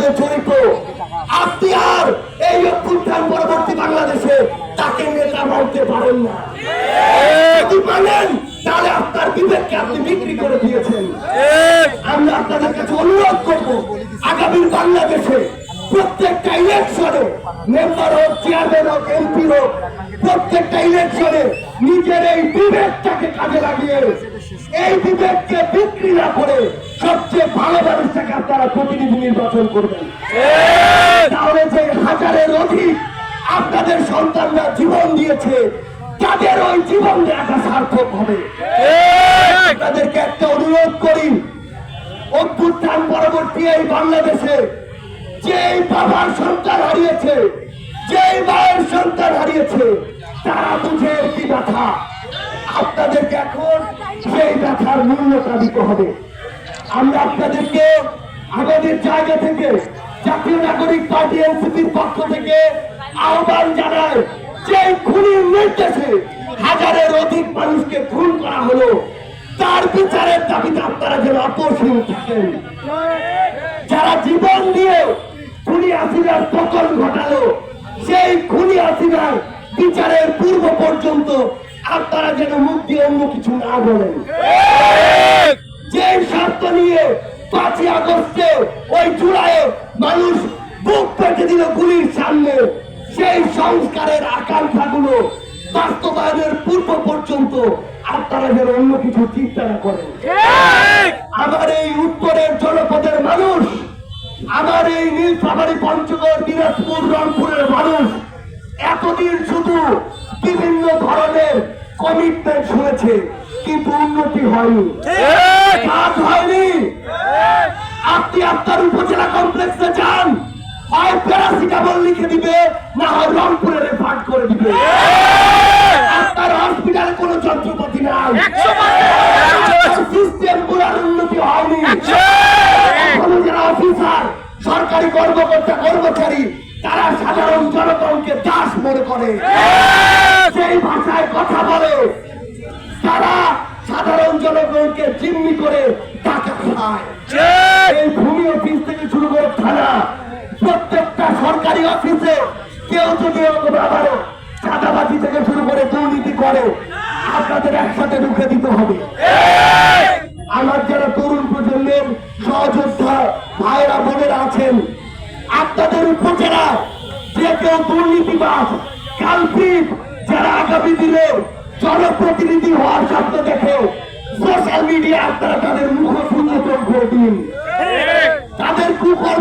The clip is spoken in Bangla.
জড়িত। আপনি আর এই অভ্যুত্থান পরবর্তী বাংলাদেশে তাকে নেতা মানতে পারেন না। যদি মানেন তাহলে আপনার বিবেককে আপনি বিক্রি করে দিয়েছেন। আমরা আপনাদের কাছে অনুরোধ করব, আগামী বাংলাদেশে প্রত্যেকটা ইলেকশনে মেম্বার হোক, চেয়ারম্যান হোক, এমপি হোক, প্রত্যেকটা ইলেকশনে নিজের এই বিবেকটাকে কাজে লাগিয়ে এই বিবেককে বিক্রি না করে সবচেয়ে ভালো মানুষটাকে আপনারা প্রতিনিধি নির্বাচন করবেন। তাহলে যে হাজারের অধিক আপনাদের সন্তানরা জীবন দিয়েছে তাদের ওই জীবন দেওয়াটা সার্থক হবে। আপনাদেরকে একটা অনুরোধ করি, অভ্যুত্থান পরবর্তী এই বাংলাদেশে যেই বাবার সন্তান হারিয়েছে, যেই মায়ের সন্তান হারিয়েছে, তারা বুঝে কি ব্যথা। আপনাদেরকে এখন সেই ব্যথার মূল্যটা দিতে হবে। আমরা আপনাদেরকে আমাদের জায়গা থেকে জাতীয় নাগরিক পার্টি এনসিপির পক্ষ থেকে আহ্বান জানায়, যে খুনির নির্দেশে হাজারের অধিক মানুষকে খুন করা হলো তার বিচারের দাবিতে আপনারা যেন আপোষহীন থাকেন। যারা জীবন দিয়ে খুনি হাসিনার পতন ঘটালো সেই খুনি হাসিনার বিচারের পূর্ব পর্যন্ত আপনারা যেন মুখ দিয়ে অন্য কিছু না বলেন। যে শর্ত নিয়ে 5ই আগস্টে ওই জুলাইয়ে মানুষ বুক পেতে দিল গুলির সামনে, সেই সংস্কারের আকাঙ্ক্ষাগুলো বাস্তবায়নের পূর্ব পর্যন্ত আপনারা যেন অন্য কিছু চিন্তা না করেন। আমার এই উত্তরের জনপদের মানুষ, আমার এই নীলফামারী, পঞ্চগড়, দিনাজপুর, রংপুরের মানুষ এতদিন শুধু বিভিন্ন ধরনের কমিটমেন্ট শুনেছে, কিন্তু উন্নতি হয়নি, কাজ হয়নি। আপনি আপনার উপজেলা কমপ্লেক্সে যান, হয় প্যারাসিটামল লিখে দিবে, না হয় রংপুরে রেফার করে দিবে। আপনার হসপিটালে কোনো যন্ত্রপাতি নাই, সিস্টেম পুরার উন্নতি হয়নি। এখনো যারা অফিসার, সরকারি কর্মকর্তা, কর্মচারী, তারা সাধারণ জনগণকে দাস মনে করে, সেই ভাষায় কথা বলে, তারা সাধারণ জনগণকে জিম্মি করে টাকা খায়। এই ভূমি অফিস থেকে শুরু করে থানা, প্রত্যেকটা সরকারি অফিসে কেউ যদি আবারও চাঁদাবাজি থেকে শুরু করে দুর্নীতি করে, আপনাদের একসাথে রুখে দিতে হবে। আমার যারা তরুণ প্রজন্মের সহযোদ্ধা ভাইরা বোনেরা আছেন, আপনাদের উপজেলা যে কেউ দুর্নীতিবাজ, কালপিট, যারা আগামী দিনে জনপ্রতিনিধি হওয়ার স্বপ্ন দেখে, সোশ্যাল মিডিয়া আপনারা তাদের মুখ উন্মোচন করে দিন, তাদের কুকর্ম